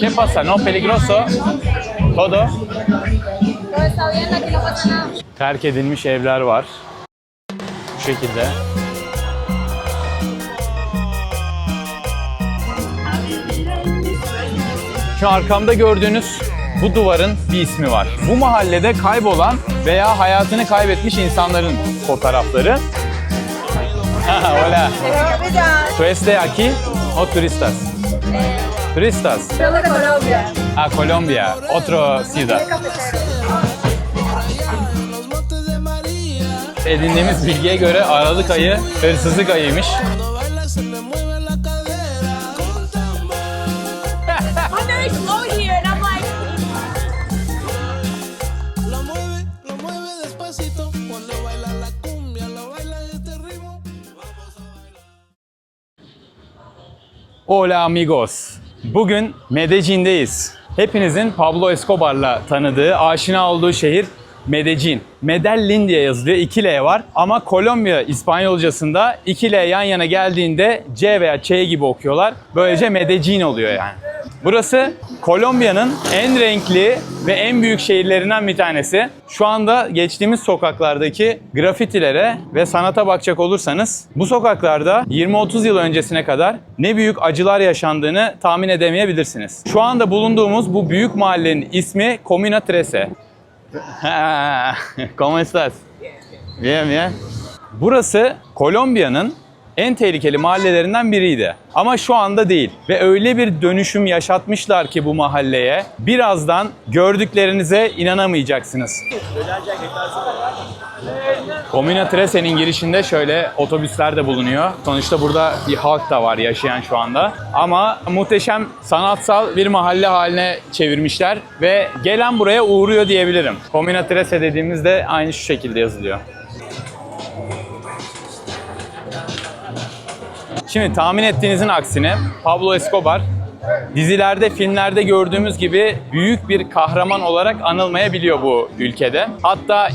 ¿Qué pasa? ¿No peligroso? ¿Todo? Todo está bien, aquí no pasa nada. Terk edilmiş evler var. Bu şekilde. Şu arkamda gördüğünüz bu duvarın bir ismi var. Bu mahallede kaybolan veya hayatını kaybetmiş insanların fotoğrafları. Hola. ¿Tú es de aquí o turistas? Turistas. Yo de Colombia. Ah, Colombia. Otro ciudad. Edindiğimiz bilgiye göre Aralık ayı hırsızlık ayıymış. Hola amigos. Bugün Medellin'deyiz. Hepinizin Pablo Escobar'la tanıdığı, aşina olduğu şehir Medellin. Medellin diye yazılıyor. 2 L var. Ama Kolombiya İspanyolcasında 2 L yan yana geldiğinde C veya Ç gibi okuyorlar. Böylece Medellin oluyor yani. Burası Kolombiya'nın en renkli ve en büyük şehirlerinden bir tanesi. Şu anda geçtiğimiz sokaklardaki grafitilere ve sanata bakacak olursanız bu sokaklarda 20-30 yıl öncesine kadar ne büyük acılar yaşandığını tahmin edemeyebilirsiniz. Şu anda bulunduğumuz bu büyük mahallenin ismi Comuna 13. ¿Cómo estás? Bien, bien. Burası Kolombiya'nın en tehlikeli mahallelerinden biriydi. Ama şu anda değil. Ve öyle bir dönüşüm yaşatmışlar ki bu mahalleye. Birazdan gördüklerinize inanamayacaksınız. Comuna 13'nin girişinde şöyle otobüsler de bulunuyor. Sonuçta burada bir halk da var yaşayan şu anda. Ama muhteşem sanatsal bir mahalle haline çevirmişler. Ve gelen buraya uğruyor diyebilirim. Comuna 13 dediğimizde aynı şu şekilde yazılıyor. Şimdi tahmin ettiğinizin aksine Pablo Escobar dizilerde, filmlerde gördüğümüz gibi büyük bir kahraman olarak anılmayabiliyor bu ülkede. Hatta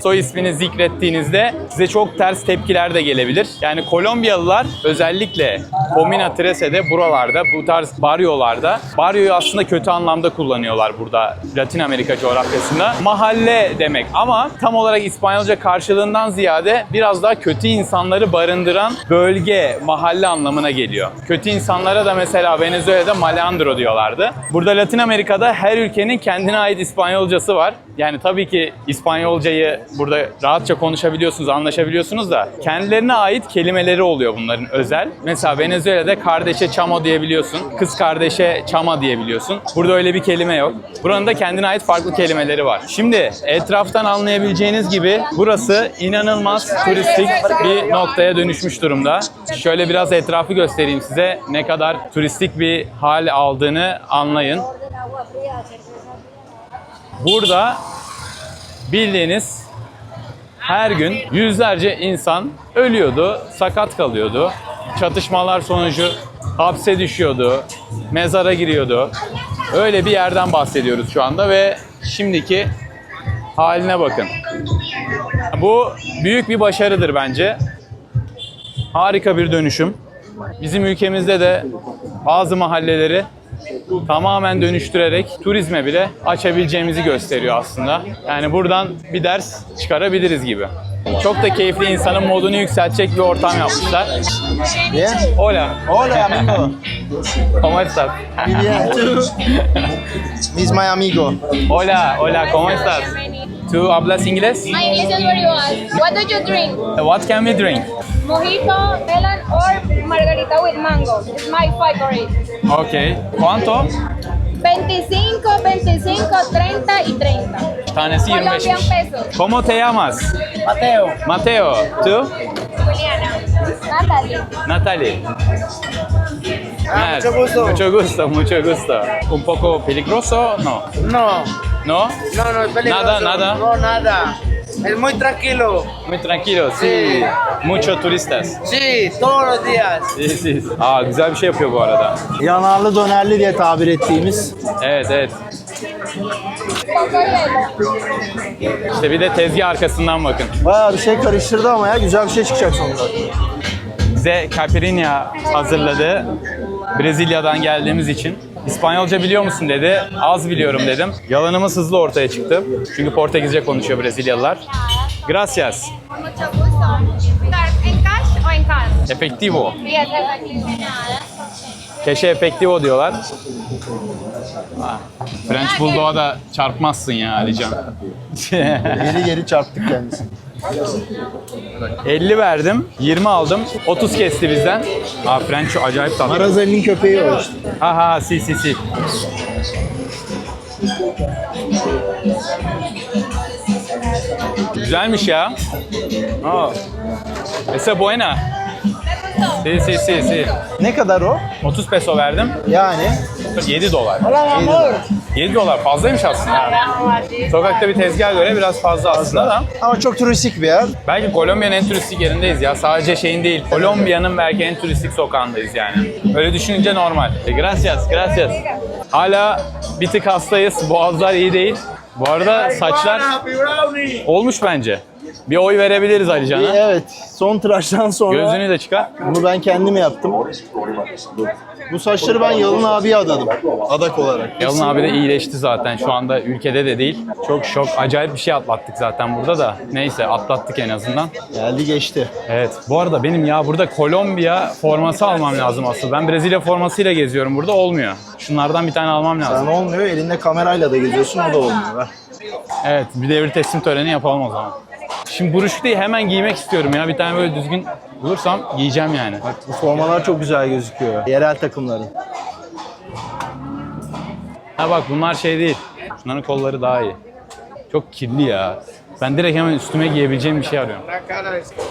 soy ismini zikrettiğinizde size çok ters tepkiler de gelebilir. Yani Kolombiyalılar özellikle Comuna 13'de buralarda, bu tarz baryolarda, baryoyu aslında kötü anlamda kullanıyorlar burada Latin Amerika coğrafyasında. Mahalle demek ama tam olarak İspanyolca karşılığından ziyade biraz daha kötü insanları barındıran bölge, mahalle anlamına geliyor. Kötü insanlara da mesela Venezuela'da malandro diyorlardı. Burada Latin Amerika'da her ülkenin kendine ait İspanyolcası var. Yani tabii ki İspanyolcayı burada rahatça konuşabiliyorsunuz, anlaşabiliyorsunuz da kendilerine ait kelimeleri oluyor bunların özel. Mesela Venezuela'da kardeşe chamo diyebiliyorsun. Kız kardeşe chama diyebiliyorsun. Burada öyle bir kelime yok. Buranın da kendine ait farklı kelimeleri var. Şimdi etraftan anlayabileceğiniz gibi burası inanılmaz turistik bir noktaya dönüşmüş durumda. Şöyle biraz etrafı göstereyim size. Ne kadar turistik bir hal aldığını anlayın. Burada bildiğiniz her gün yüzlerce insan ölüyordu, sakat kalıyordu. Çatışmalar sonucu hapse düşüyordu, mezara giriyordu. Öyle bir yerden bahsediyoruz şu anda ve şimdiki haline bakın. Bu büyük bir başarıdır bence. Harika bir dönüşüm. Bizim ülkemizde de bazı mahalleleri tamamen dönüştürerek turizme bile açabileceğimizi gösteriyor aslında. Yani buradan bir ders çıkarabiliriz gibi. Çok da keyifli, insanın modunu yükseltecek bir ortam yapmışlar. Bien. Hola. Hola, amigo. ¿Cómo estás? Bien. He's my amigo. Hola, hola, ¿cómo estás? ¿Tú hablas inglés? My English is very bad. What do you drink? What can we drink? Mojito, melon, or margarita with mango. It's my favorite. Okay. ¿Cuánto? 25, 25, 30 y 30. Tanesi 25. Colombian pesos. ¿Cómo te llamas? Mateo. Mateo. ¿Tú? Juliana. Natalie. Natalie. Mucho gusto. Mucho gusto, mucho gusto. ¿Un poco peligroso? No. No, ¿No? no es peligroso. Nada, nada. No, nada. Es muy tranquilo. Muy tranquilo. Sí. Sí. Muchos turistas. Sí, todos los días. Sí, sí. Aa, güzel bir şey yapıyor bu arada. Yanarlı dönerli diye tabir ettiğimiz. Evet, evet. Poco hielo. İşte bir de tezgah arkasından bakın. Bayağı bir şey karıştırdı ama ya güzel bir şey çıkacak sonunda. Bize caipirinha hazırladı. Brezilya'dan geldiğimiz için. İspanyolca biliyor musun dedi. Az biliyorum dedim. Yalanımız hızlı ortaya çıktı. Çünkü Portekizce konuşuyor Brezilyalılar. Gracias. Mucho gusto. ¿En cash o en card? Efectivo. Yes, exactly. Keşe efektivo diyorlar. Ha, French Bulldog'a da çarpmazsın ya Alican. Geri geri çarptık kendisini. 50 verdim, 20 aldım, 30 kesti bizden. Aa, French acayip tatlı. Marazeli'nin köpeği o işte. Ha, si. Güzelmiş ya. Aa. Esa buena. Si. Ne kadar o? 30 peso verdim. Yani 7 dolar. 7 dolar fazlaymış aslında. Sokakta bir tezgah göre biraz fazla aslında da. ama çok turistik bir yer. Belki Kolombiya'nın en turistik yerindeyiz ya. Sadece şeyin değil. Kolombiya'nın belki en turistik sokağındayız yani. Öyle düşününce normal. Gracias. Hala bir tık hastayız. Boğazlar iyi değil. Bu arada saçlar olmuş bence. Bir oy verebiliriz Alican'a. Evet, son tıraştan sonra Gözlüğünü de çıkar. bunu ben kendim yaptım. Bu saçları ben Yalın abiye adadım. Adak olarak. Yalın abi de iyileşti zaten. Şu anda ülkede de değil. Çok şok. Acayip bir şey atlattık zaten burada da. Neyse atlattık en azından. Geldi geçti. Evet. Bu arada benim ya burada Kolombiya forması almam lazım aslında. Ben Brezilya formasıyla geziyorum burada. Olmuyor. Şunlardan bir tane almam lazım. Sen olmuyor, elinde kamerayla da geziyorsun, o da olmuyor. Ver. Evet. Bir devir teslim töreni yapalım o zaman. Şimdi bu rüşteyi hemen giymek istiyorum ya. Bir tane böyle düzgün bulursam giyeceğim yani. Bak bu formalar çok güzel gözüküyor. Yerel takımların. Ha bak bunlar şey değil. Şunların kolları daha iyi. Çok kirli ya. Ben direkt hemen üstüme giyebileceğim bir şey arıyorum.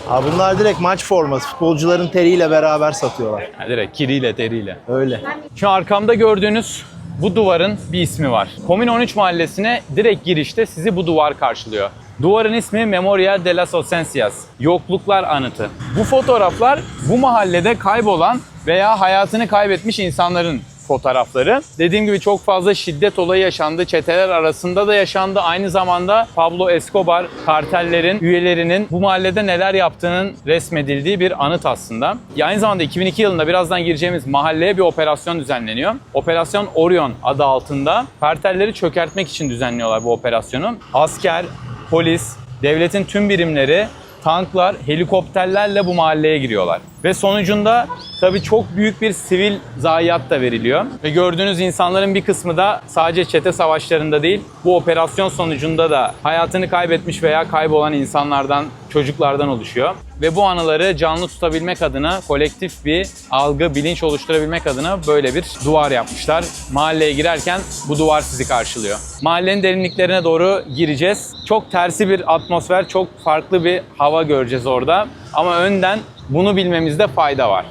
Abi bunlar direkt maç forması. Futbolcuların teriyle beraber satıyorlar. Ha, direkt kiriyle, teriyle. Öyle. Şu arkamda gördüğünüz bu duvarın bir ismi var. Komün 13 mahallesine direkt girişte sizi bu duvar karşılıyor. Duvarın ismi Memorial de las Ausencias, yokluklar anıtı. Bu fotoğraflar bu mahallede kaybolan veya hayatını kaybetmiş insanların fotoğrafları. Dediğim gibi çok fazla şiddet olayı yaşandı. Çeteler arasında da yaşandı. Aynı zamanda Pablo Escobar kartellerin üyelerinin bu mahallede neler yaptığının resmedildiği bir anıt aslında. Aynı zamanda 2002 yılında birazdan gireceğimiz mahalleye bir operasyon düzenleniyor. Operasyon Orion adı altında kartelleri çökertmek için düzenliyorlar bu operasyonu. Asker, polis, devletin tüm birimleri, tanklar, helikopterlerle bu mahalleye giriyorlar. Ve sonucunda tabii çok büyük bir sivil zayiat da veriliyor. Ve gördüğünüz insanların bir kısmı da sadece çete savaşlarında değil, bu operasyon sonucunda da hayatını kaybetmiş veya kaybolan insanlardan, çocuklardan oluşuyor. Ve bu anıları canlı tutabilmek adına, kolektif bir algı, bilinç oluşturabilmek adına böyle bir duvar yapmışlar. Mahalleye girerken bu duvar sizi karşılıyor. Mahallenin derinliklerine doğru gireceğiz. Çok tersi bir atmosfer, çok farklı bir hava göreceğiz orada. Ama önden bunu bilmemizde fayda var.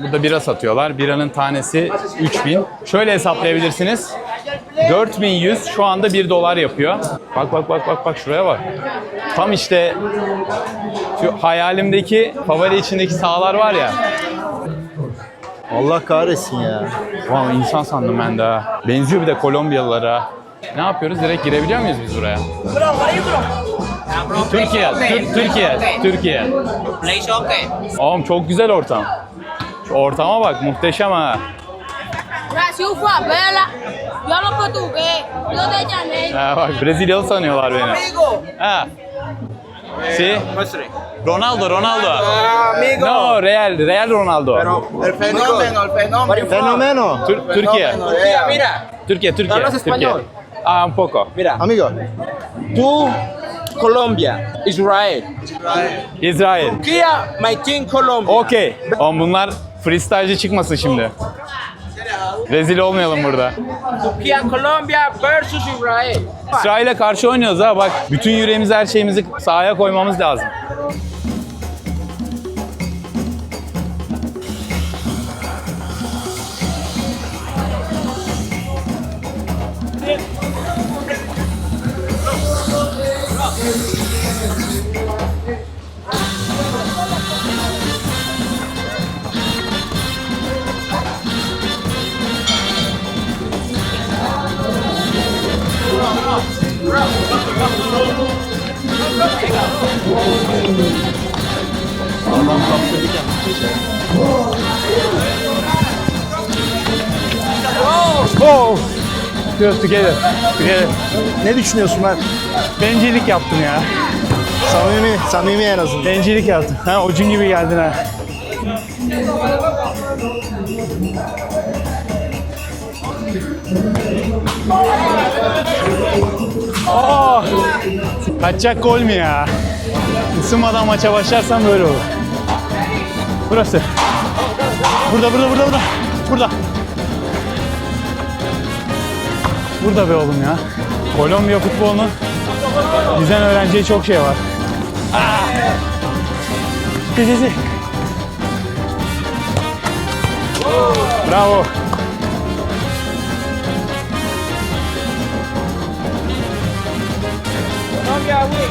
Burada bira satıyorlar. Biranın tanesi 3000. Şöyle hesaplayabilirsiniz. 4100 şu anda 1 dolar yapıyor. Bak şuraya bak. Tam işte şu hayalimdeki favori içindeki sahalar var ya. Allah kahretsin ya. Wow, insan sandım ben de. Benziyor bir de Kolombiyalılara. Ne yapıyoruz? Direkt girebiliyor muyuz biz buraya? Türkiye. Oğlum çok güzel ortam. Şu ortama bak, muhteşem ha. Brasil fue a verla. Yo hablo portugués. Yo de Janeiro. Ha bak, Brezilyalı sanıyorlar beni. Ha. Si. Ronaldo. Amigo. No, Real Ronaldo. El fenómeno. Fenomeno. Türkiye. Mira. Türkiye. ¿Hablas español? Ah, un poco. Mira. Amigo. Tú, Colombia. Israel. İsrail. Kia, my team Colombia. Okey. Oğlum bunlar freestyle'ci çıkmasın şimdi. Rezil olmayalım burada. Kia, Colombia versus Israel. İsrail'e karşı oynuyoruz ha bak. Bütün yüreğimizi, her şeyimizi sahaya koymamız lazım. Oh! Just together. Together. Ne düşünüyorsun Mert? Bencillik yaptım ya. Samimi en azından. Bencillik yaptım. Ha, ucun gibi geldin ha. Oh! Kaçacak gol mü ya? Isınmadan maça başlarsan böyle olur. Burası. Burada. Burada be oğlum ya. Kolombiya futbolunun bizden öğreneceği çok şey var. Sí. Bravo.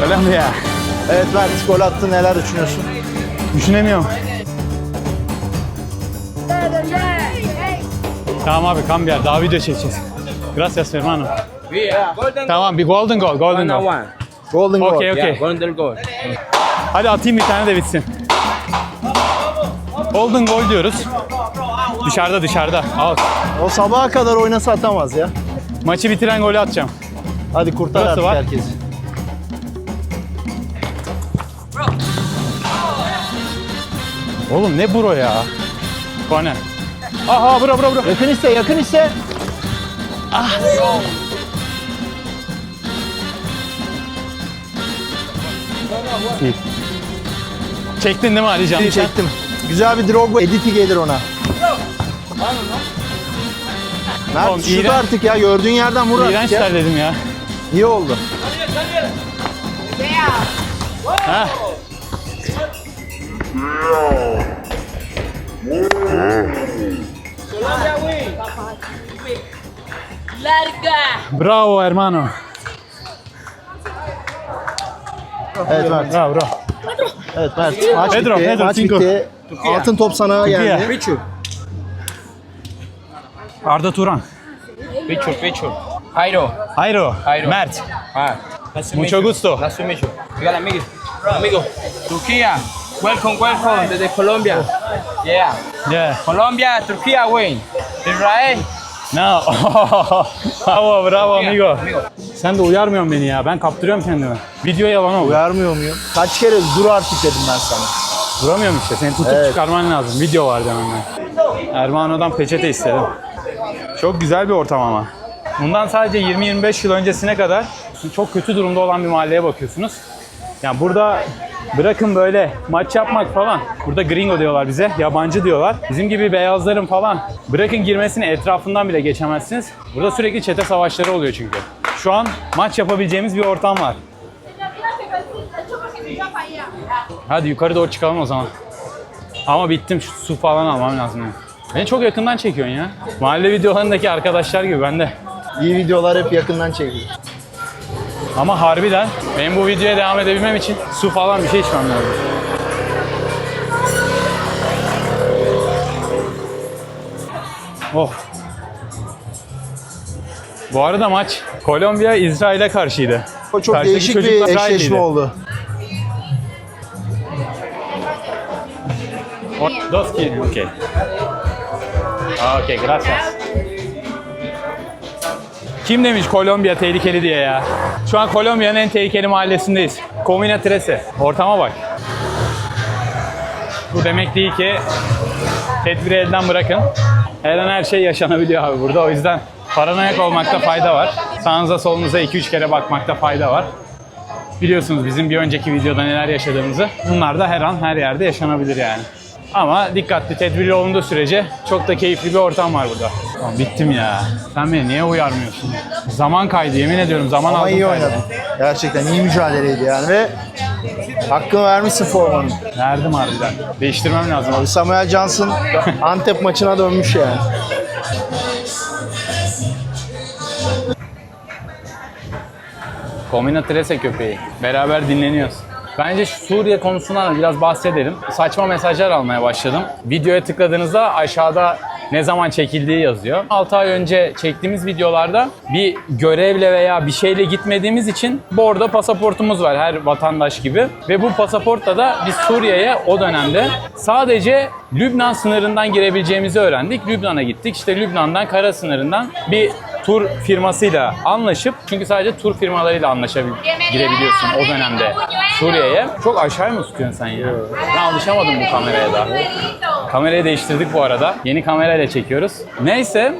Kolombiya. Evet Mert, gol attın, neler düşünüyorsun? Düşünemiyorum. Tamam abi, cambia. Daha video çekeceğiz. Gracias hermano. Yeah, golden Tamam, bir golden goal. one on one. Golden goal. Okey. Yeah, golden goal. Hadi atayım bir tane de bitsin. Golden goal diyoruz. Dışarıda. Al. O sabaha kadar oynasa atamaz ya. Maçı bitiren golü atacağım. Hadi kurtar Burası artık var. herkesi. Oğlum ne bro ya? Korner. Aha bro. Yakın ise. Çektin değil mi Alican? Çektim. Güzel bir Drogba editi gelir ona. Oğlum, Mert şut iğrenç- artık ya, gördüğün yerden vur artık ya. İğrençler dedim ya. İyi oldu. Ha. Larga. Bravo hermano. Evet Mert. Bravo. Evet Mert. Maç Pedro, bitti. Pedro, Maç cinco. bitti. Altın top sana geldi. Pichu. Arda Turan. Pichu. Jairo. Hayro. Hayro. Mert. Ah. Nice to Mucho meet you. gusto. Nice to meet you. Dígale, amigo. Turquía. Welcome desde Colombia. Yeah. Yeah. Colombia, Turquía, güey. Israel. No. Bravo amigo. Sen de uyarmıyorsun beni ya. Ben kaptırıyorum kendimi. Video yalan oldu. Uyarmıyor muyum? Kaç kere dur artık dedim ben sana. Duramıyorum işte. Seni tutup Evet. çıkarman lazım. Video var demem. Ermano'dan peçete istedim. Çok güzel bir ortam ama. Bundan sadece 20-25 yıl öncesine kadar çok kötü durumda olan bir mahalleye bakıyorsunuz. Yani burada bırakın böyle maç yapmak falan. Burada gringo diyorlar bize, yabancı diyorlar. Bizim gibi beyazların falan bırakın girmesini, etrafından bile geçemezsiniz. Burada sürekli çete savaşları oluyor çünkü. Şu an maç yapabileceğimiz bir ortam var. Hadi yukarı doğru çıkalım o zaman. Ama bittim, şu su falan almam lazım. Yani. Beni çok yakından çekiyorsun ya. Mahalle videolarındaki arkadaşlar gibi ben de. İyi videolar hep yakından çekiyor. Ama harbiden benim bu videoya devam edebilmem için su falan bir şey içmem lazım. Oh. Bu arada maç Kolombiya İsrail'e karşıydı. O çok Karşıdaki değişik çocuklar bir İsrailliydi. eşleşme oldu. Dos ki. Okay. Okay, gracias. Kim demiş Kolombiya tehlikeli diye ya? Şu an Kolombiya'nın en tehlikeli mahallesindeyiz. Comuna 13. Ortama bak. Bu demek değil ki tedbiri elden bırakın. Her an her şey yaşanabiliyor abi burada. O yüzden paranoyak olmakta fayda var. Sağınıza solunuza 2-3 kere bakmakta fayda var. Biliyorsunuz bizim bir önceki videoda neler yaşadığımızı. Bunlar da her an her yerde yaşanabilir yani. Ama dikkatli, tedbirli olunduğu sürece çok da keyifli bir ortam var burada. Tamam, bittim ya. Sen beni niye uyarmıyorsun? Zaman kaydı, yemin ediyorum zaman Ama aldım iyi kaydı. oynadın. Gerçekten iyi mücadeleydi yani ve hakkını vermişsin formanın. Verdim harbiden. Değiştirmem lazım. Abi Samuel Johnson Antep maçına dönmüş yani. Comuna 13 köpeği. Beraber dinleniyoruz. Bence şu Suriye konusundan da biraz bahsedelim. Saçma mesajlar almaya başladım. Videoya tıkladığınızda aşağıda ne zaman çekildiği yazıyor. 6 ay önce çektiğimiz videolarda bir görevle veya bir şeyle gitmediğimiz için bordo pasaportumuz var her vatandaş gibi. Ve bu pasaportla da biz Suriye'ye o dönemde sadece Lübnan sınırından girebileceğimizi öğrendik. Lübnan'a gittik. İşte Lübnan'dan kara sınırından bir tur firmasıyla anlaşıp, çünkü sadece tur firmalarıyla girebiliyorsun o dönemde Suriye'ye. Çok aşağıya mı tutuyorsun sen ya? Ben alışamadım bu kameraya da. Kamerayı değiştirdik bu arada. Yeni kamerayla çekiyoruz. Neyse.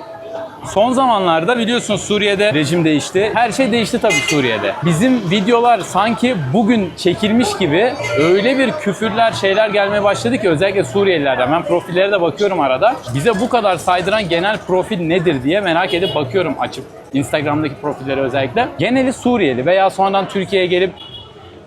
Son zamanlarda biliyorsunuz Suriye'de rejim değişti. Her şey değişti tabii Suriye'de. Bizim videolar sanki bugün çekilmiş gibi öyle bir küfürler, şeyler gelmeye başladı ki özellikle Suriyelilerden. Ben profillere de bakıyorum arada. Bize bu kadar saydıran genel profil nedir diye merak edip bakıyorum açıp. Instagram'daki profilleri özellikle. Geneli Suriyeli veya sonradan Türkiye'ye gelip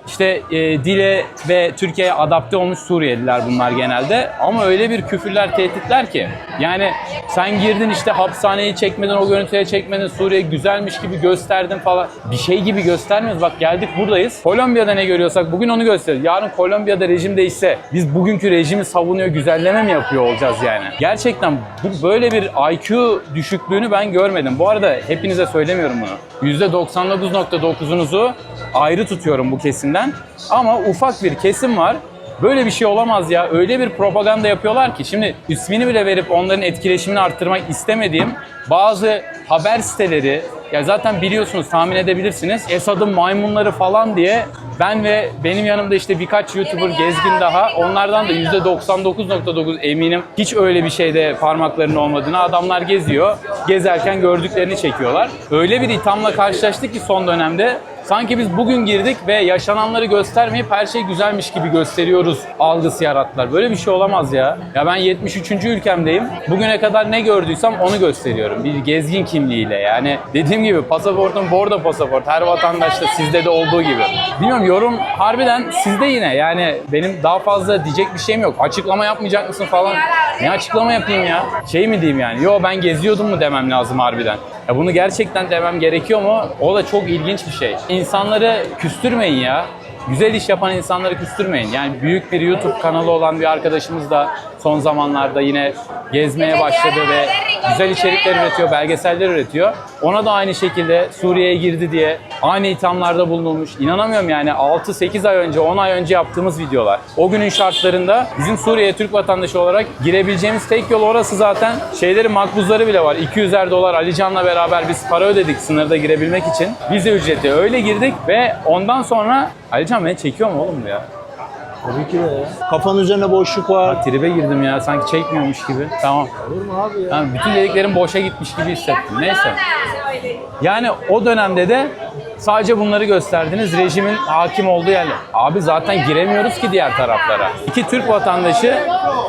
İşte dile ve Türkiye'ye adapte olmuş Suriyeliler bunlar genelde. Ama öyle bir küfürler, tehditler ki. Yani sen girdin işte hapishaneyi çekmedin, o görüntüye çekmedin, Suriye güzelmiş gibi gösterdin falan. Bir şey gibi göstermiyoruz. Bak geldik buradayız. Kolombiya'da ne görüyorsak bugün onu gösteriyoruz. Yarın Kolombiya'da rejim değişse biz bugünkü rejimi savunuyor, güzelleme mi yapıyor olacağız yani? Gerçekten böyle bir IQ düşüklüğünü ben görmedim. Bu arada hepinize söylemiyorum bunu. %99.9'unuzu ayrı tutuyorum bu kesimden. Ama ufak bir kesim var. Böyle bir şey olamaz ya. Öyle bir propaganda yapıyorlar ki. Şimdi ismini bile verip onların etkileşimini arttırmak istemediğim bazı haber siteleri, ya zaten biliyorsunuz, tahmin edebilirsiniz. Esad'ın maymunları falan diye ben ve benim yanımda işte birkaç YouTuber gezgin daha, onlardan da %99.9 eminim hiç öyle bir şeyde parmaklarının olmadığını. Adamlar geziyor. Gezerken gördüklerini çekiyorlar. Öyle bir ithamla karşılaştık ki son dönemde. Sanki biz bugün girdik ve yaşananları göstermeyip her şey güzelmiş gibi gösteriyoruz algısı yarattılar. Böyle bir şey olamaz ya. Ya ben 73. ülkemdeyim. Bugüne kadar ne gördüysem onu gösteriyorum. Bir gezgin kimliğiyle yani. Dediğim gibi pasaportum bordo pasaport. Her vatandaşta, sizde de olduğu gibi. Bilmiyorum, yorum harbiden sizde yine. Yani benim daha fazla diyecek bir şeyim yok. Açıklama yapmayacak mısın falan. Ne açıklama yapayım ya? Şey mi diyeyim yani? Yo ben geziyordum mu demem lazım harbiden. Ya bunu gerçekten demem gerekiyor mu? O da çok ilginç bir şey. İnsanları küstürmeyin ya. Güzel iş yapan insanları küstürmeyin. Yani büyük bir YouTube kanalı olan bir arkadaşımız da son zamanlarda yine gezmeye başladı ve güzel içerikler üretiyor, belgeseller üretiyor. Ona da aynı şekilde Suriye'ye girdi diye aynı ithamlarda bulunulmuş. İnanamıyorum yani 6-8 ay önce, 10 ay önce yaptığımız videolar. O günün şartlarında bizim Suriye'ye Türk vatandaşı olarak girebileceğimiz tek yol orası zaten. Şeylerin makbuzları bile var. 200'er dolar Alican'la beraber biz para ödedik sınırda girebilmek için. Vize ücreti. Öyle girdik ve ondan sonra... Alican beni çekiyor mu oğlum bu ya? Tabii ki de ya. Kafanın üzerine boşluk var. Tribe girdim ya, sanki çekmiyormuş gibi. Tamam. Olur mu abi ya? Tamam, bütün dediklerim boşa gitmiş gibi hissettim. Neyse. Yani o dönemde de sadece bunları gösterdiniz, rejimin hakim olduğu yerler. Abi zaten giremiyoruz ki diğer taraflara. İki Türk vatandaşı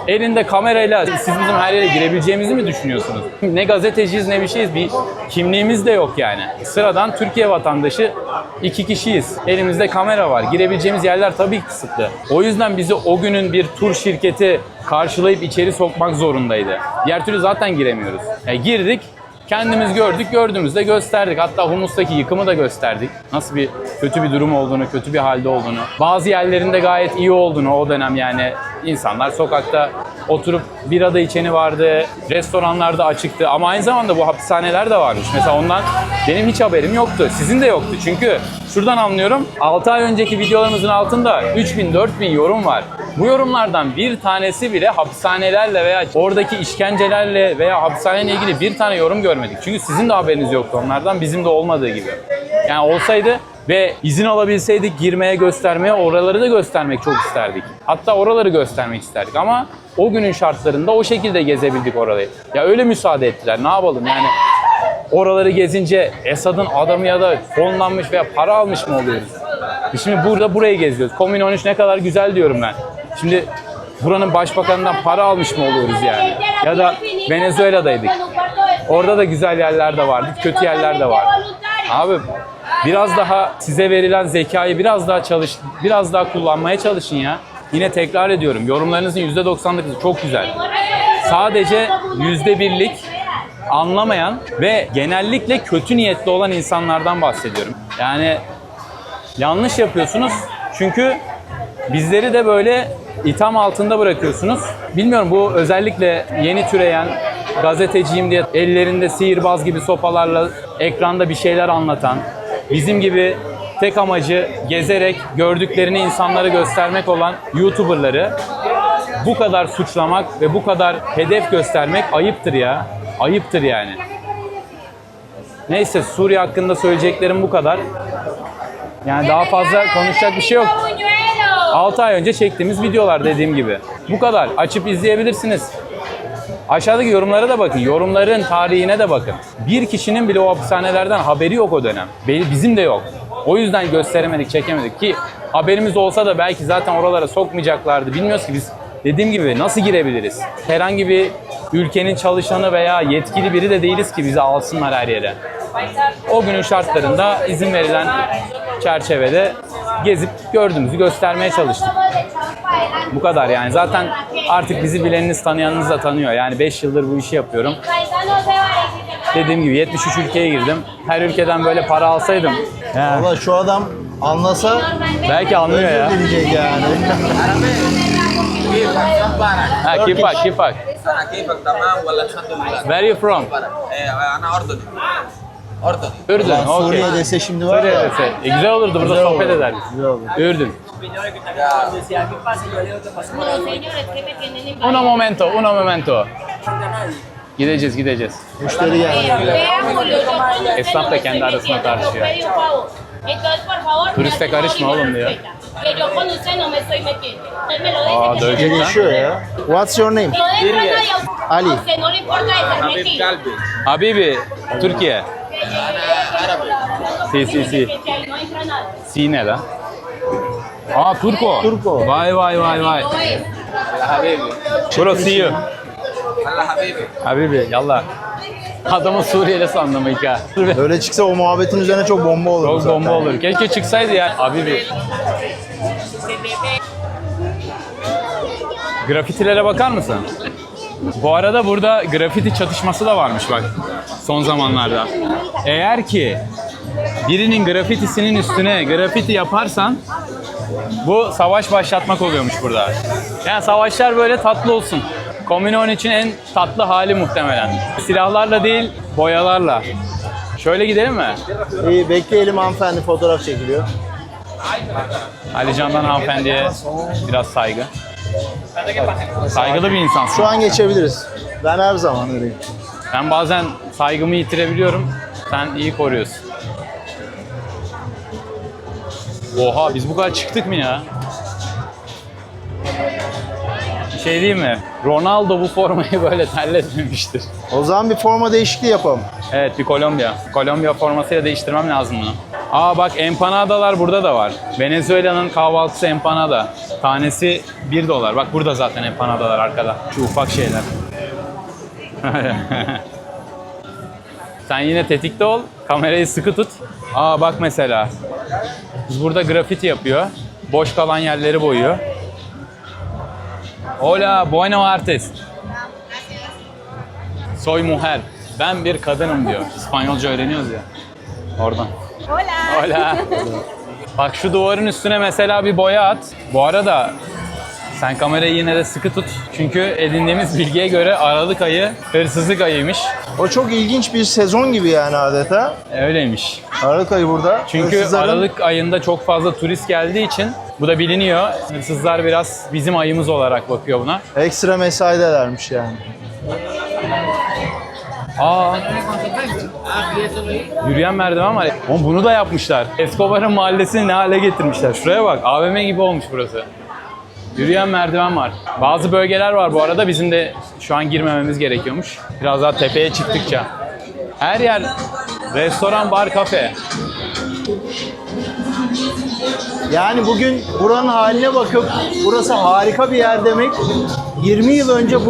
elinde kamerayla siz bizim her yere girebileceğimizi mi düşünüyorsunuz? Ne gazeteciyiz ne bir şeyiz, bir kimliğimiz de yok yani. Sıradan Türkiye vatandaşı 2 kişiyiz. Elimizde kamera var. Girebileceğimiz yerler tabii ki kısıtlı. O yüzden bizi o günün bir tur şirketi karşılayıp içeri sokmak zorundaydı. Diğer türlü zaten giremiyoruz. Girdik. Kendimiz gördük, gördüğümüzde gösterdik. Hatta Humus'taki yıkımı da gösterdik. Nasıl bir kötü bir durum olduğunu, kötü bir halde olduğunu. Bazı yerlerinde gayet iyi olduğunu o dönem yani. İnsanlar sokakta oturup bira da içeni vardı, restoranlar da açıktı. Ama aynı zamanda bu hapishaneler de varmış. Mesela ondan benim hiç haberim yoktu. Sizin de yoktu çünkü şuradan anlıyorum. 6 ay önceki videolarımızın altında 3000-4000 yorum var. Bu yorumlardan bir tanesi bile hapishanelerle veya oradaki işkencelerle veya hapishaneyle ilgili bir tane yorum görmedik. Çünkü sizin de haberiniz yoktu onlardan, bizim de olmadığı gibi. Yani olsaydı ve izin alabilseydik girmeye, göstermeye, oraları da göstermek çok isterdik. Hatta oraları göstermek isterdik ama o günün şartlarında o şekilde gezebildik orayı. Ya öyle müsaade ettiler, ne yapalım yani. Oraları gezince Esad'ın adamı ya da fonlanmış veya para almış mı oluyoruz? Şimdi burada burayı geziyoruz. Komün 13 ne kadar güzel diyorum ben. Şimdi buranın başbakanından para almış mı oluyoruz yani? Ya da Venezuela'daydık. Orada da güzel yerler de vardı, kötü yerler de vardı. Abi biraz daha size verilen zekayı biraz daha kullanmaya çalışın ya. Yine tekrar ediyorum. Yorumlarınızın %99'u çok güzel. Sadece %1'lik anlamayan ve genellikle kötü niyetli olan insanlardan bahsediyorum. Yani yanlış yapıyorsunuz çünkü bizleri de böyle itham altında bırakıyorsunuz. Bilmiyorum, bu özellikle yeni türeyen gazeteciyim diye ellerinde sihirbaz gibi sopalarla ekranda bir şeyler anlatan, bizim gibi tek amacı gezerek gördüklerini insanlara göstermek olan YouTuber'ları bu kadar suçlamak ve bu kadar hedef göstermek ayıptır ya. Ayıptır yani. Neyse, Suriye hakkında söyleyeceklerim bu kadar. Yani daha fazla konuşacak bir şey yok. 6 ay önce çektiğimiz videolar dediğim gibi. Bu kadar. Açıp izleyebilirsiniz. Aşağıdaki yorumlara da bakın. Yorumların tarihine de bakın. Bir kişinin bile o hapishanelerden haberi yok o dönem. Bizim de yok. O yüzden gösteremedik, çekemedik ki haberimiz olsa da belki zaten oralara sokmayacaklardı. Bilmiyoruz ki biz, dediğim gibi, nasıl girebiliriz? Herhangi bir ülkenin çalışanı veya yetkili biri de değiliz ki bizi alsınlar her yere. O günün şartlarında izin verilen çerçevede gezip gördüğümüzü göstermeye çalıştık. Bu kadar yani. Zaten artık bizi bileniniz, tanıyanınız da tanıyor. Yani 5 yıldır bu işi yapıyorum. Dediğim gibi 73 ülkeye girdim. Her ülkeden böyle para alsaydım. Valla şu adam anlasa Belki anlıyor ya. özür dileyecek yani. Ha, Kipak. أنا كيفك تمام ولا الحمد لله؟ Where are you from? أنا أردني. أردني. Ürdün. Lan Okey. Suriye dese şimdi var Suriye ya. dese. Güzel olurdu, burada Güzel sohbet olur. ederdik. Güzel olur. Ürdün. Señores, Uno momento. Gideceğiz. Müşteri geldi. Esnaf da kendi arasında tartışıyor. Turiste karışma oğlum diyor. Aa, dövecek lan. Gelişiyor ya. What's your name? Ali. حبيب قلبي. Habibi, Türkiye. Si. Si ne lan? Aa, Turko. Turko. Vay. هلا حبيبي. Bro, see you. هلا حبيبي. Habibi, yallah. Adamı Suriyeli sandım ilk ha. Öyle çıksa o muhabbetin üzerine çok bomba olur. Çok zaten. bomba olur. Keşke çıksaydı ya. Habibi. Grafitilere bakar mısın? Bu arada burada grafiti çatışması da varmış bak son zamanlarda. Eğer ki birinin grafitisinin üstüne grafiti yaparsan bu savaş başlatmak oluyormuş burada. Yani savaşlar böyle tatlı olsun. Komünön için en tatlı hali muhtemelen. Silahlarla değil, boyalarla. Şöyle gidelim mi? İyi, bekleyelim, hanımefendi fotoğraf çekiliyor. Ali Can'dan hanımefendiye biraz saygı. Saygılı bir insansın. Şu an geçebiliriz. Ben her zaman öyleyim. Ben bazen saygımı yitirebiliyorum. Sen iyi koruyorsun. Oha, biz bu kadar çıktık mı ya? Bir şey diyeyim mi? Ronaldo bu formayı böyle terletmemiştir. O zaman bir forma değişikliği yapalım. Evet, bir Kolombiya. Kolombiya formasıyla değiştirmem lazım bunu. Aa bak, empanadalar burada da var. Venezuela'nın kahvaltısı empanada. Tanesi $1. Bak burada zaten empanadalar arkada. Şu ufak şeyler. Sen yine tetikte ol. Kamerayı sıkı tut. Aa bak mesela. Biz burada grafiti yapıyor. Boş kalan yerleri boyuyor. Hola, bueno artes. Soy mujer. Ben bir kadınım diyor. İspanyolca öğreniyoruz ya. Oradan. Hola. Bak şu duvarın üstüne mesela bir boya at. Bu arada sen kamerayı yine de sıkı tut. Çünkü edindiğimiz bilgiye göre Aralık ayı hırsızlık ayıymış. O çok ilginç bir sezon gibi yani adeta. Öyleymiş. Aralık ayı burada. Çünkü Hırsızların- Aralık ayında çok fazla turist geldiği için bu da biliniyor. Hırsızlar biraz bizim ayımız olarak bakıyor buna. Ekstra mesaidelermiş yani. Aa. Yürüyen merdiven var. Oğlum bunu da yapmışlar. Escobar'ın mahallesini ne hale getirmişler. Şuraya bak. AVM gibi olmuş burası. Yürüyen merdiven var. Bazı bölgeler var bu arada. Bizim de şu an girmememiz gerekiyormuş. Biraz daha tepeye çıktıkça. Her yer restoran, bar, kafe. Yani bugün buranın haline bakıp burası harika bir yer demek, 20 yıl önce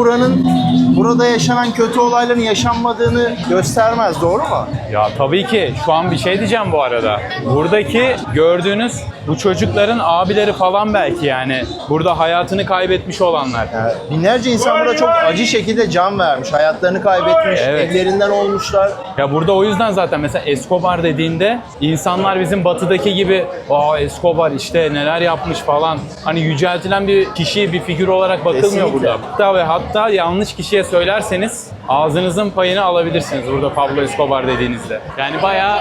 burada yaşanan kötü olayların yaşanmadığını göstermez, doğru mu? Ya tabii ki. Şu an bir şey diyeceğim bu arada. Buradaki gördüğünüz bu çocukların abileri falan belki yani. Burada hayatını kaybetmiş olanlar. Yani binlerce insan burada çok acı şekilde can vermiş, hayatlarını kaybetmiş, Evet. evlerinden olmuşlar. Ya burada o yüzden zaten mesela Escobar dediğinde insanlar bizim batıdaki gibi "Aa Escobar işte neler yapmış" falan. Hani yüceltilen bir kişi, bir figür olarak bakılmıyor Kesinlikle. burada. Hatta yanlış kişiye söylerseniz ağzınızın payını alabilirsiniz burada Pablo Escobar dediğinizde. Yani bayağı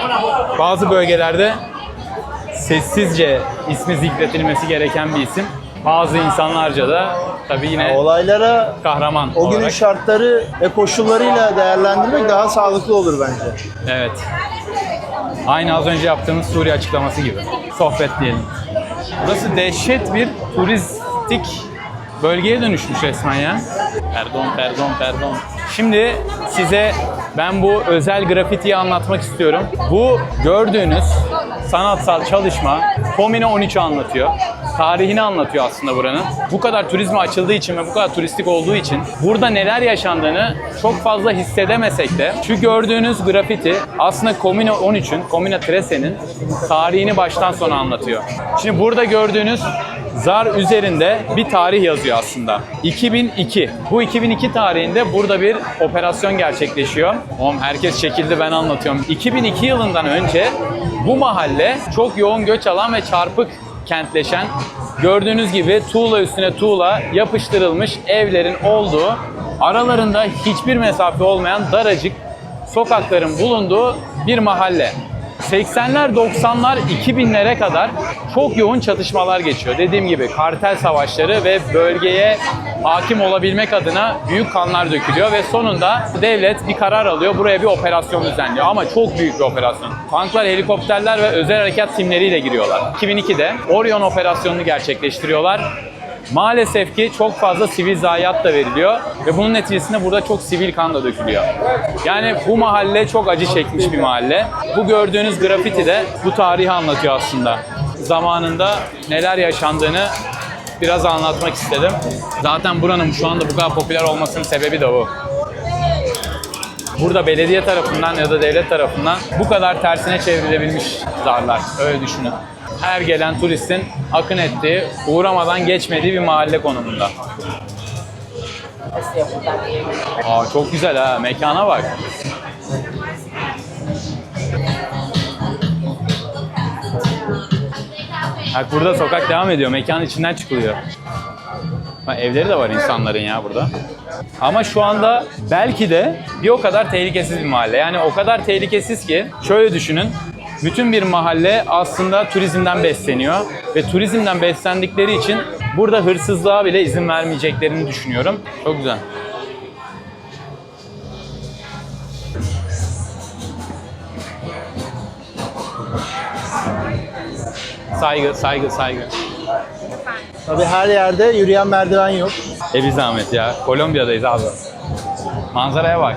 bazı bölgelerde sessizce ismi zikretilmesi gereken bir isim. Bazı insanlarca da tabii yine Olaylara kahraman o günün olarak. şartları ve koşullarıyla değerlendirmek daha sağlıklı olur bence. Evet. Aynı az önce yaptığımız Suriye açıklaması gibi. Sohbet diyelim. Burası dehşet bir turistik bölgeye dönüşmüş resmen ya. Pardon. Şimdi size ben bu özel grafitiyi anlatmak istiyorum. Bu gördüğünüz sanatsal çalışma Komine 13'ü anlatıyor. Tarihini anlatıyor aslında buranın. Bu kadar turizme açıldığı için ve bu kadar turistik olduğu için burada neler yaşandığını çok fazla hissedemesek de şu gördüğünüz grafiti aslında Komine 13'ün, Komine Trese'nin tarihini baştan sona anlatıyor. Şimdi burada gördüğünüz zar üzerinde bir tarih yazıyor aslında. 2002. Bu 2002 tarihinde burada bir operasyon gerçekleşiyor. Oğlum herkes çekildi, ben anlatıyorum. 2002 yılından önce bu mahalle çok yoğun göç alan ve çarpık kentleşen, gördüğünüz gibi tuğla üstüne tuğla yapıştırılmış evlerin olduğu, aralarında hiçbir mesafe olmayan daracık sokakların bulunduğu bir mahalle. 80'ler, 90'lar, 2000'lere kadar çok yoğun çatışmalar geçiyor. Dediğim gibi kartel savaşları ve bölgeye hakim olabilmek adına büyük kanlar dökülüyor ve sonunda devlet bir karar alıyor. Buraya bir operasyon düzenliyor ama çok büyük bir operasyon. Tanklar, helikopterler ve özel harekat timleriyle giriyorlar. 2002'de Orion operasyonunu gerçekleştiriyorlar. Maalesef ki çok fazla sivil zayiat da veriliyor ve bunun neticesinde burada çok sivil kan da dökülüyor. Yani bu mahalle çok acı çekmiş bir mahalle. Bu gördüğünüz grafiti de bu tarihi anlatıyor aslında. Zamanında neler yaşandığını biraz anlatmak istedim. Zaten buranın şu anda bu kadar popüler olmasının sebebi de bu. Burada belediye tarafından ya da devlet tarafından bu kadar tersine çevrilebilmiş zarlar. Öyle düşünün. Her gelen turistin akın ettiği, uğramadan geçmediği bir mahalle konumunda. Aa, çok güzel ha, mekana bak. Bak burada sokak devam ediyor, mekanın içinden çıkılıyor. Ha, evleri de var insanların ya burada. Ama şu anda belki de bir o kadar tehlikesiz bir mahalle. Yani o kadar tehlikesiz ki şöyle düşünün. Bütün bir mahalle aslında turizmden besleniyor ve turizmden beslendikleri için burada hırsızlığa bile izin vermeyeceklerini düşünüyorum. Çok güzel. Saygı. Tabii her yerde yürüyen merdiven yok. Bir zahmet ya. Kolombiya'dayız abi. Manzaraya bak.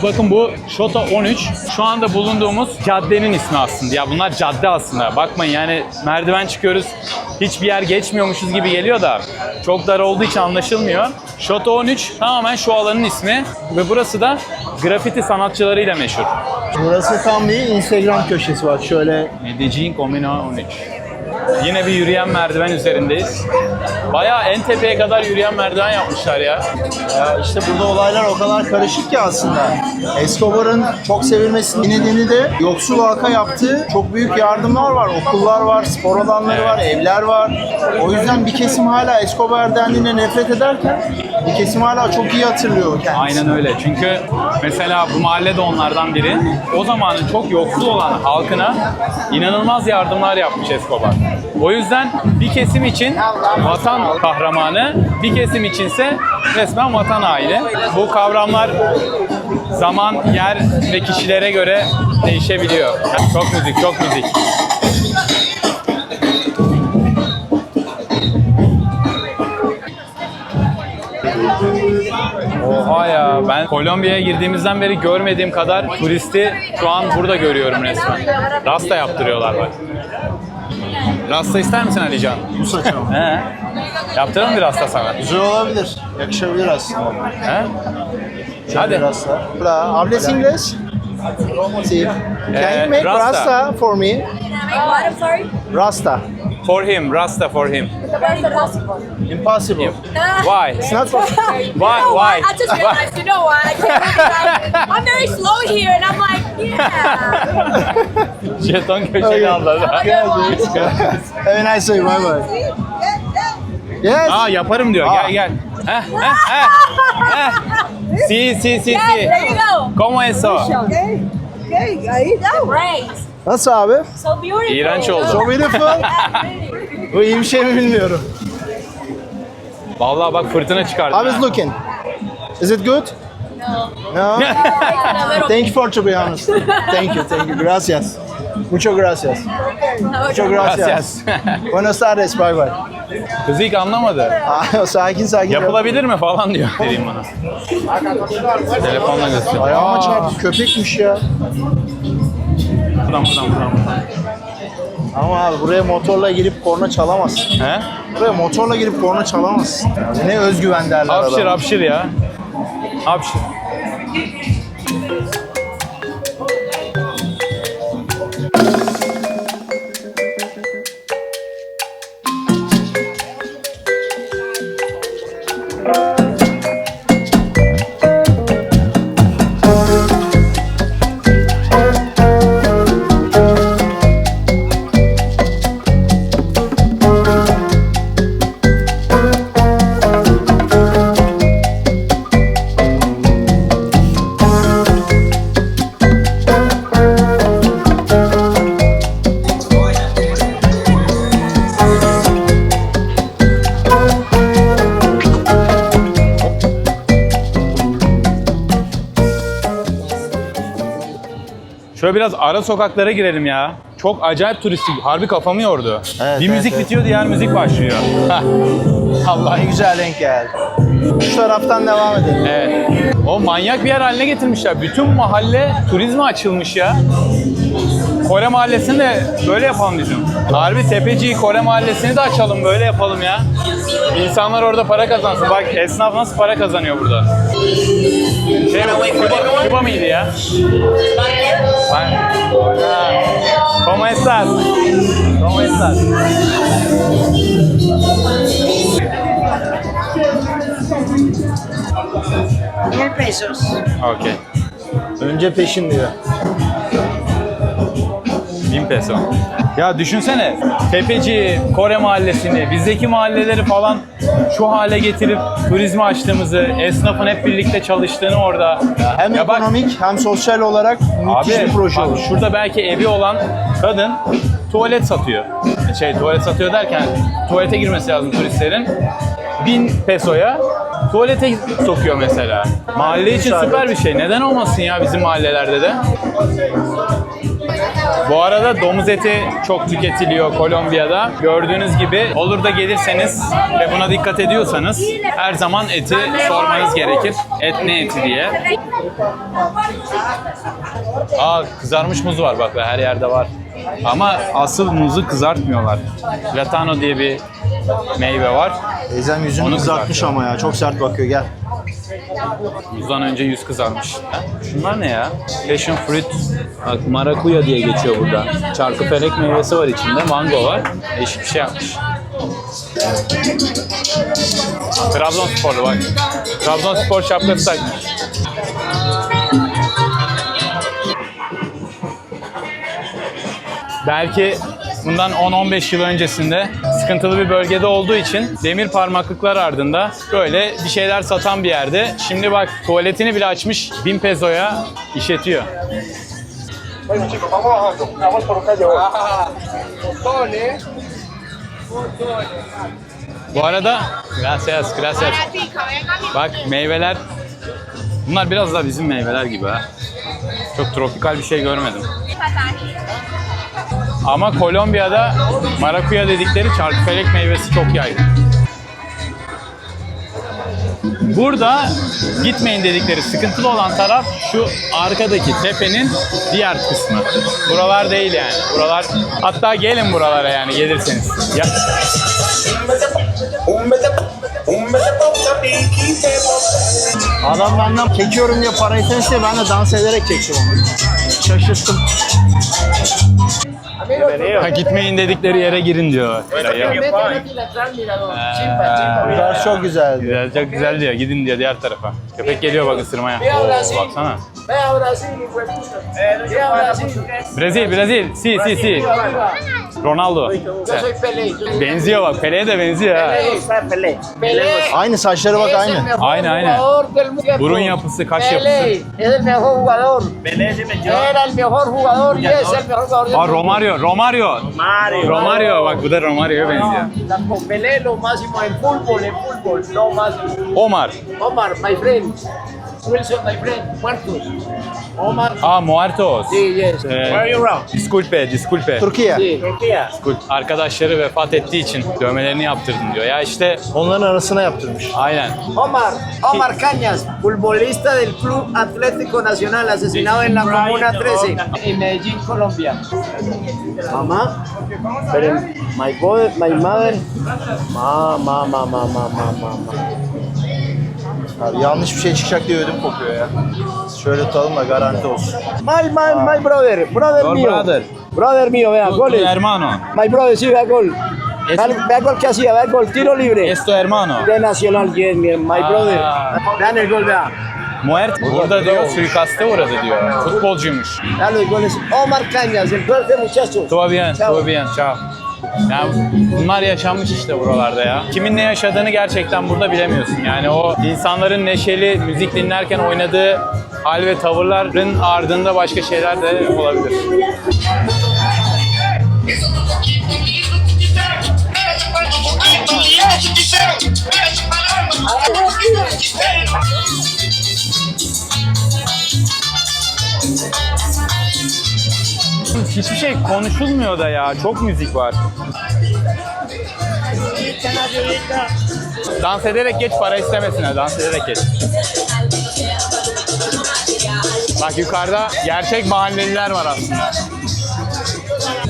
Bakın bu Şoto 13. Şu anda bulunduğumuz caddenin ismi aslında. Ya bunlar cadde aslında. Bakmayın yani merdiven çıkıyoruz. Hiçbir yer geçmiyormuşuz gibi geliyor da çok dar olduğu için anlaşılmıyor. Şoto 13 tamamen şu alanın ismi ve burası da grafiti sanatçılarıyla meşhur. Burası tam bir Instagram köşesi var. Şöyle Medellin Comino 13. Yine bir yürüyen merdiven üzerindeyiz. Bayağı en tepeye kadar yürüyen merdiven yapmışlar ya. ya işte burada olaylar o kadar karışık ki aslında. Escobar'ın çok sevilmesinin nedeni de yoksul halka yaptığı çok büyük yardımlar var. Okullar var, spor alanları var, evler var. O yüzden bir kesim hala Escobar dendiğine nefret ederken bir kesim hala çok iyi hatırlıyor kendisini. Aynen öyle. Çünkü mesela bu mahalle de onlardan biri. O zamanın çok yoksul olan halkına inanılmaz yardımlar yapmış Escobar. O yüzden bir kesim için vatan kahramanı, bir kesim içinse resmen vatan haini. Bu kavramlar zaman, yer ve kişilere göre değişebiliyor. Çok müzik. Oha ya, ben Kolombiya'ya girdiğimizden beri görmediğim kadar turisti şu an burada görüyorum resmen. Rasta yaptırıyorlar bak. Rasta ister misin Alican? Bu saçma. He. Yaptıralım bir rasta sana. Güzel olabilir. Yakışabilir aslında. He? Hadi. Rasta. Hola, ¿hablas inglés? Sí. Can you make Rasta. rasta for me? What? I'm sorry. Rasta. For him, rasta for him. Where's the possible? Impossible. Why? It's not possible. Why? I just realized, you know what? I can't really I'm very slow here, and I'm like, yeah. Jeton köşeli aldı. Have a nice day. Bye bye. Yes. Aa yaparım diyor. Aa. Gel. Sí, sí, sí, Yes, sí. there you go. ¿Cómo eso? Great. Nasıl abi? So beautiful. İğrenç oldu. So beautiful. Bu iyi bir şey mi bilmiyorum. Vallahi bak fırtına çıkardı. How is looking? Is it good? No. Thank you for to be honest. Thank you. Gracias. Mucho gracias. Mucho gracias. Gracias. Buenos tardes. Bye bye. Kız ilk anlamadı. Sakin. Yapılabilir mi falan diyor dediğim bana. Telefonla gösteriyor. Ayağıma çarptı. Köpekmiş ya. Buradan. Ama abi buraya motorla girip korna çalamazsın. He? Buraya motorla girip korna çalamazsın. Ne özgüven derler Hapşır adama. hapşır ya. Hapşır. Şöyle biraz ara sokaklara girelim ya. Çok acayip turistik. Harbi kafamı yordu. Evet, bir müzik evet. bitiyor, diğer müzik başlıyor. Hah. Allah Ne güzel renk geldi. Şu taraftan devam edelim. Evet. O manyak bir yer haline getirmişler. Bütün mahalle turizme açılmış ya. Kore mahallesini de böyle yapalım bizim. Harbi Tepeci'yi, Kore mahallesini de açalım, böyle yapalım ya. İnsanlar orada para kazansın. Bak esnaf nasıl para kazanıyor burada. Küba mıydı ya? ¿Cómo estás? ¿Cómo estás? Okay. Önce peşin diyor. 1000 peso. Ya düşünsene, Tepeci, Kore mahallesini, bizdeki mahalleleri falan şu hale getirip turizme açtığımızı, esnafın hep birlikte çalıştığını orada. Hem Ya bak, ekonomik hem sosyal olarak müthiş abi, bir proje bak, olur. şurada belki evi olan kadın tuvalet satıyor. Tuvalet satıyor derken tuvalete girmesi lazım turistlerin. 1000 pesoya tuvalete sokuyor mesela. Mahalle için süper bir şey. Neden olmasın ya bizim mahallelerde de? Bu arada domuz eti çok tüketiliyor Kolombiya'da. Gördüğünüz gibi, olur da gelirseniz ve buna dikkat ediyorsanız her zaman eti sormanız gerekir. Et ne eti diye. Aa, kızarmış muz var bak, her yerde var. Ama asıl muzu kızartmıyorlar. Platano diye bir meyve var. Teyzem yüzünü Onu kızartmış kızartıyor. ama ya. Çok sert bakıyor. Gel. Muzdan önce yüz kızarmış. Ha? Şunlar ne ya? Passion fruit. Bak, marakuya diye geçiyor burada. Çarkıfelek meyvesi var içinde. Mango var. Değişik bir şey yapmış. Trabzonsporlu bak. Trabzonspor şapkası takmış. Belki bundan 10-15 yıl öncesinde sıkıntılı bir bölgede olduğu için demir parmaklıklar ardında böyle bir şeyler satan bir yerde. Şimdi bak, tuvaletini bile açmış, 1000 pesoya işletiyor. Bu arada gracias. Bak meyveler, bunlar biraz da bizim meyveler gibi ha. Çok tropikal bir şey görmedim. Ama Kolombiya'da marakuya dedikleri çarkıfelek meyvesi çok yaygın. Burada gitmeyin dedikleri sıkıntılı olan taraf şu arkadaki tepenin diğer kısmı. Buralar değil yani. Buralar, hatta gelin buralara yani gelirseniz. Ya. Adam benden çekiyorum diye para isterse ben de dans ederek çektim onu. Şaşırttım. Ha, gitmeyin dedikleri yere girin diyor. Güzel, çok güzeldi. Güzel, çok güzel diyor. Gidin diyor diğer tarafa. Köpek geliyor bak ısırmaya. Oo, baksana. Brezil. Si. Ronaldo. Benziyor bak. Pele'ye de benziyor ha. Aynı saçları bak aynı. Aynen aynen. Burun yapısı, kaş yapısı. Es el mejor jugador. Era el mejor jugador y es el mejor jugador. Aa Romario. Romario bak bu da Romario'ya benziyor. Con Pelé lo máximo en fútbol, lo máximo. Omar. Omar, my friend. Wilson, my friend. Muertos. Omar. Muertos. Sí, yes. Where are you from? Disculpe. Türkiye. Sí, Turquía. Arkadaşları vefat ettiği için dövmelerini yaptırdım diyor. Ya işte Onların arasına yaptırmış. aynen. Omar Cañas, futbolista del Club Atlético Nacional, asesinado en la Comuna 13, en Medellín, Colombia. Mamá, pero my mother, ma. Abi yanlış bir şey çıkacak diye ödüm kopuyor ya. Şöyle tutalım da garanti olsun. My brother, brother Your mío. brother. Brother mío, vea, Tu goles. hermano. My brother, sí, vea gol. Vea gol que hacía, vea gol, tiro libre. Es tu hermano. De Nacional, yes, my brother. Vean el gol, vea. Burada diyor suikaste uğradı diyor. Futbolcuymuş. Vean los goles. Omar Cañas, el fuerte muchacho. Todo bien, Ciao. todo bien. Ciao. Yani bunlar yaşanmış işte buralarda ya. Kimin ne yaşadığını gerçekten burada bilemiyorsun. Yani o insanların neşeli müzik dinlerken oynadığı hal ve tavırların ardında başka şeyler de olabilir. Hiçbir şey konuşulmuyor da ya. Çok müzik var. Dans ederek geç, para istemesinler. Dans ederek geç. Bak yukarıda gerçek mahalleliler var aslında.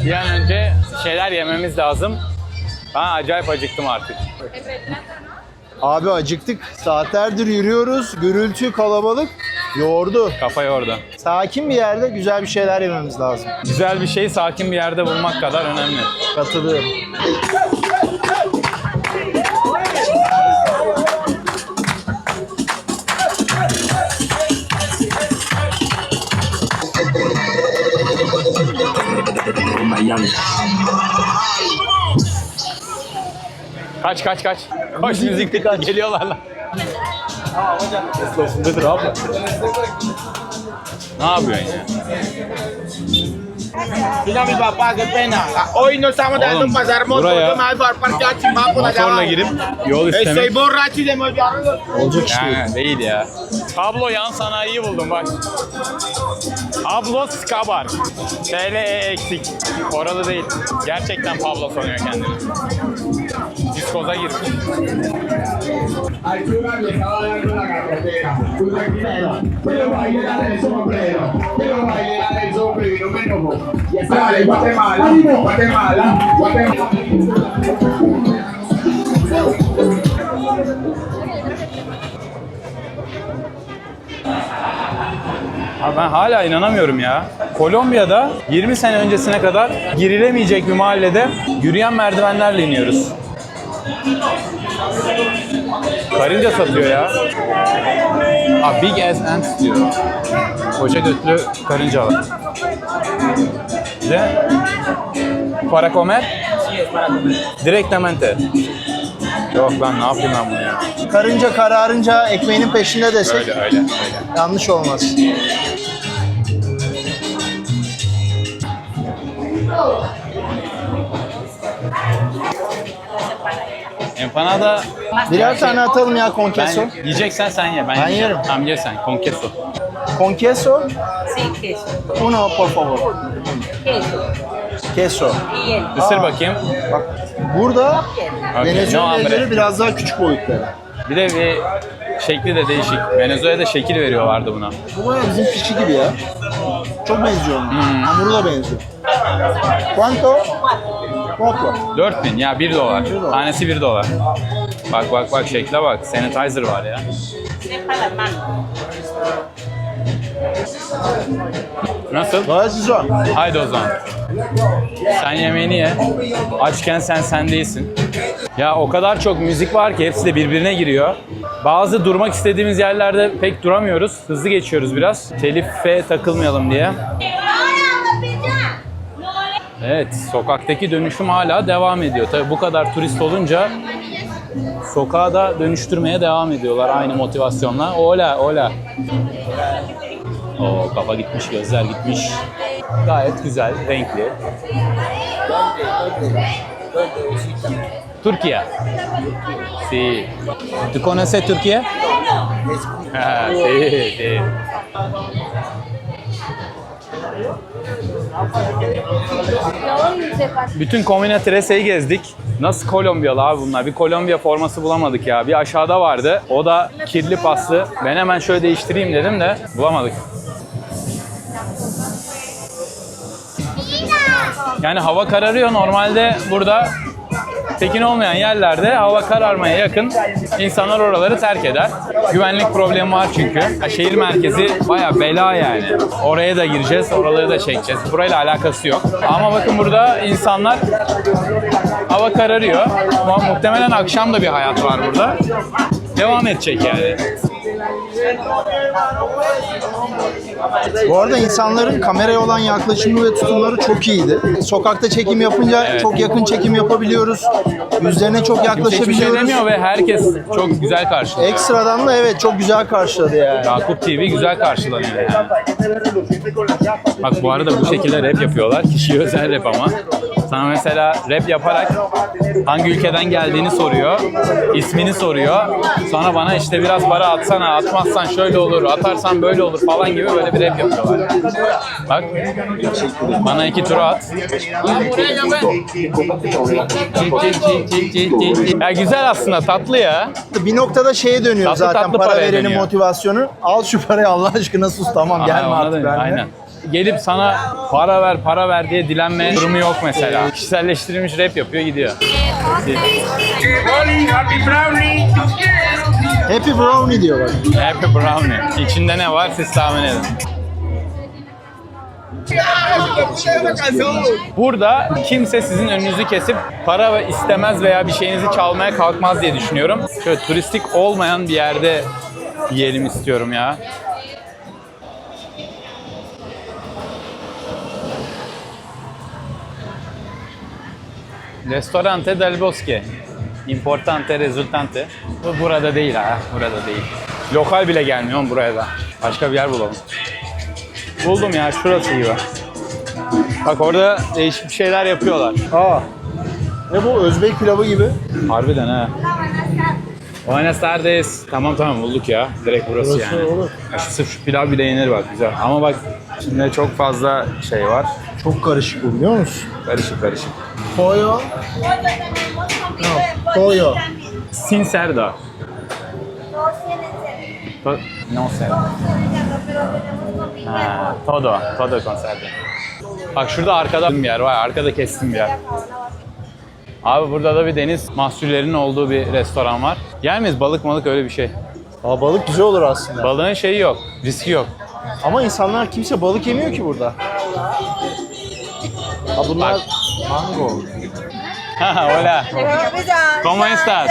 Bir an önce şeyler yememiz lazım. Ben acayip acıktım artık. Abi acıktık. Saatlerdir yürüyoruz. Gürültü, kalabalık. Yordu. Kafa yordu. Sakin bir yerde güzel bir şeyler yememiz lazım. Güzel bir şeyi sakin bir yerde bulmak kadar önemli. Katılıyorum. Kaç. Koş müzik geliyorlar lan. Ne yapıyorsun ya? Mira mi papá, qué pena. Hoy no estamos dejando Oğlum, pasar motos. buraya Yo me voy para el parque a chimbar por allá motorla abajo. girip yol Estoy istemek borracho y de mollado. Olacak iş değil. yani değil ya. Pablo yan sanayiyi buldum bak. Pablo Escobar. TLE eksik. Orada değil. Gerçekten Pablo sanıyor kendini. Diskoza girmiş. Al chugar le estaba dando la carretera. Tú tranquila, pero baila el sombrero. Pero baila el sombrero, me enojo. Dale, Guatemala, Guatemala. Abi ben hala inanamıyorum ya. Kolombiya'da 20 sene öncesine kadar girilemeyecek bir mahallede yürüyen merdivenlerle iniyoruz. Karınca satıyor ya. Abi big ass ant diyor. Koca götlü karınca var. De para comer? Directamente. Yok ben ne yapayım ben bunu ya. Karınca kararınca ekmeğinin peşinde desek Öyle. yanlış olmaz. Empanada Birer tane atalım ya con queso. ben yiyeceksen sen ye. Ben yerim. yiyeceğim. Tamam ye sen. Con queso. Con queso, Sí, queso. uno por favor. Queso. Queso. Y hielo. Isır bakayım. Bak burada Okay, Venezuela'ları no, biraz daha küçük boyutları. Bir de bir şekli de değişik. Venezuela'da şekil veriyorlardı buna. Bu baya bizim pişi gibi ya. Çok benziyor ona. Hamuru da benziyor. Quanto? Quanto? 4000 ya $1. Tanesi $1. Bak şekle bak. Sanitizer var ya. Es para las manos. Nasıl? Gayet güzel. Haydi o zaman. Sen yemeğini ye. Açken sen değilsin. Ya o kadar çok müzik var ki hepsi de birbirine giriyor. Bazı durmak istediğimiz yerlerde pek duramıyoruz. Hızlı geçiyoruz biraz. Telife takılmayalım diye. Evet, sokaktaki dönüşüm hala devam ediyor. Tabii bu kadar turist olunca sokağa da dönüştürmeye devam ediyorlar aynı motivasyonla. Ola, ola. Oo, kafa gitmiş, gözler gitmiş. Gayet güzel, renkli. Türkiye. Sí. ¿Tú conoces Türkiye? Ah, sí, sí. Bütün Comuna Trese'yi gezdik. Nasıl Kolombiyalı abi bunlar? Bir Kolombiya forması bulamadık ya. Bir aşağıda vardı. O da kirli paslı. Ben hemen şöyle değiştireyim dedim de bulamadık. Yani hava kararıyor. Normalde burada tekin olmayan yerlerde hava kararmaya yakın insanlar oraları terk eder. Güvenlik problemi var çünkü. Ya şehir merkezi bayağı bela yani. Oraya da gireceğiz, oraları da çekeceğiz. Burayla alakası yok. Ama bakın burada insanlar hava kararıyor. Ama muhtemelen akşam da bir hayat var burada. Devam edecek yani. Bu arada insanların kameraya olan yaklaşımı ve tutumları çok iyiydi. Sokakta çekim yapınca Evet. çok yakın çekim yapabiliyoruz. Yüzlerine çok Kimse hiçbir şey yaklaşabiliyoruz. demiyor ve herkes çok güzel karşılıyor. Ekstradan da evet çok güzel karşıladı yani. Yakup TV güzel karşılanıyor yani. Bak bu arada bu şekilde rap yapıyorlar. Kişiye özel rap ama. Sana mesela rap yaparak hangi ülkeden geldiğini soruyor, ismini soruyor. Sonra bana işte biraz para atsana, atmazsan şöyle olur, atarsan böyle olur falan gibi böyle bir rap yapıyorlar. Bak, bana 2 tur at. Ya güzel aslında, tatlı ya. Bir noktada şeye dönüyor Tatlı zaten tatlı para paraya verenin dönüyor. motivasyonu. Al şu parayı Allah aşkına sus tamam gelme Aynen, artık benimle. aynen. Gelip sana para ver diye dilenme durumu yok mesela. Kişiselleştirilmiş rap yapıyor gidiyor. Happy Brownie diyor bak. Happy Brownie. İçinde ne var siz tahmin edin. Burada kimse sizin önünüzü kesip para istemez veya bir şeyinizi çalmaya kalkmaz diye düşünüyorum. Şöyle turistik olmayan bir yerde yiyelim istiyorum ya. Ristorante del Bosque. Importante, resultante. Bu burada değil ha, burada değil. Lokal bile gelmiyor buraya da. Başka bir yer bulalım. Buldum ya, şurası gibi. Bak orada değişik bir şeyler yapıyorlar. Aa. Ne bu Özbek pilavı gibi? Harbiden ha. Buenas tardes. Tamam bulduk ya. Direkt burası yani. olur. Ya sırf şu pilav bile yenir bak güzel. Ama bak içinde çok fazla şey var. Çok karışık bu biliyor musun? Karışık karışık. Pollo. Pollo. Sincerda. No sé. Ha, todo con cerdo. Bak şurada arkada bir yer var. Arkada kestim bir yer. Abi burada da bir deniz mahsullerinin olduğu bir restoran var. Yer miyiz? Balık öyle bir şey. Aa, balık güzel olur aslında. Balığın şeyi yok. Riski yok. Ama insanlar kimse balık yemiyor ki burada. Ha bunlar Bak. mango. Hola. ¿Cómo estás?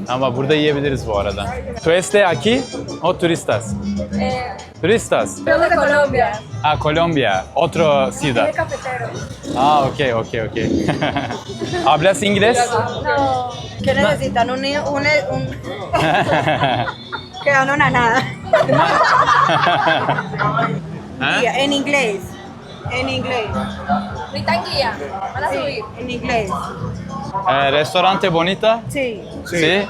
Ama burada yiyebiliriz bu arada. ¿Tú estés aquí o turistas? Turistas. Yo de Colombia. Ah, Colombia. Otro ciudad. Cafetero. Ah, okay. ¿Hablas inglés? No. ¿Qué necesitan? Un que no nada. ¿Ah? En inglés. En inglés. ¿Necesitan guía? ¿Van a subir? En inglés. Restaurante bonita? Sí. Sí.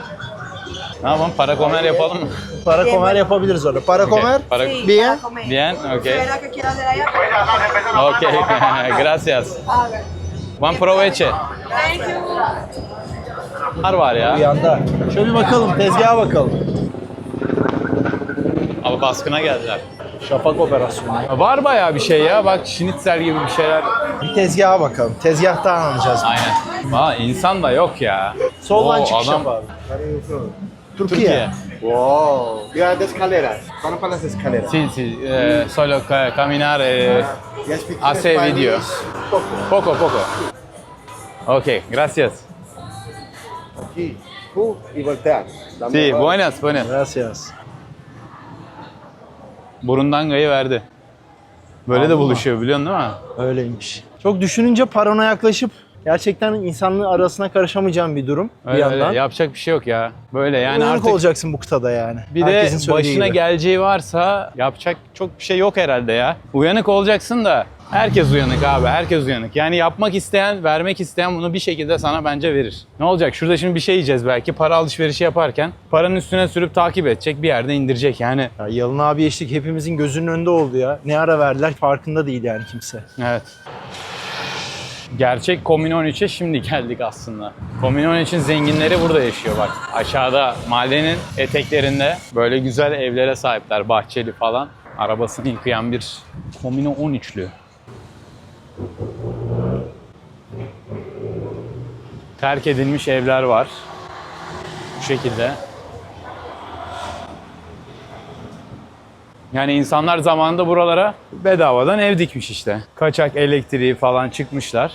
Tamam, para comer yapalım mı? Para comer yapabiliriz orada. Para comer? Para... Sí, Bien. para comer. Bien, okay. ¿Qué es lo que quiero hacer allá? Okay, gracias. A ver. Buen provecho. Thank you. Var Bir ya. yanda. Şöyle bir bakalım, tezgaha bakalım. Ama baskına geldiler. Şafak operasyonu. Var bayağı bir şey ya. Bak schnitzel gibi bir şeyler. Bir tezgaha bakalım. Tezgahtan alacağız. Aynen. Aa, insan da yok ya. Soldan Oo, çıkış adam- yap abi. Türkiye. Wow. Yo de escaleras. Vamos para las escaleras. Sí, solo caminar, hace video. Poco. Ok, gracias. Aquí. Y voltear. Sí, buenas. Gracias. Burundanga'yı verdi. Böyle de buluşuyor biliyorsun değil mi? Öyleymiş. Çok düşününce paranoyaklaşıp gerçekten insanlığın arasına karışamayacağım bir durum bir Öyle, yandan. öyle. Yapacak bir şey yok ya. Böyle yani Uyanık artık olacaksın bu kıtada yani. bir Herkesin de söylediği başına gibi. geleceği varsa yapacak çok bir şey yok herhalde ya. Uyanık olacaksın da herkes uyanık abi. Herkes uyanık. Yani yapmak isteyen, vermek isteyen bunu bir şekilde sana bence verir. Ne olacak? Şurada şimdi bir şey yiyeceğiz belki. Para alışverişi yaparken paranın üstüne sürüp takip edecek. Bir yerde indirecek yani. Ya Yalın abi eşlik hepimizin gözünün önünde oldu ya. Ne ara verdiler farkında değil yani kimse. Evet. Gerçek Komine 13'e şimdi geldik aslında. Komine 13'ün zenginleri burada yaşıyor bak. Aşağıda mahallenin eteklerinde böyle güzel evlere sahipler. Bahçeli falan. Arabasını yıkayan bir Komine 13'lü. Terk edilmiş evler var. Bu şekilde. Yani insanlar zamanında buralara bedavadan ev dikmiş işte. Kaçak elektriği falan çıkmışlar.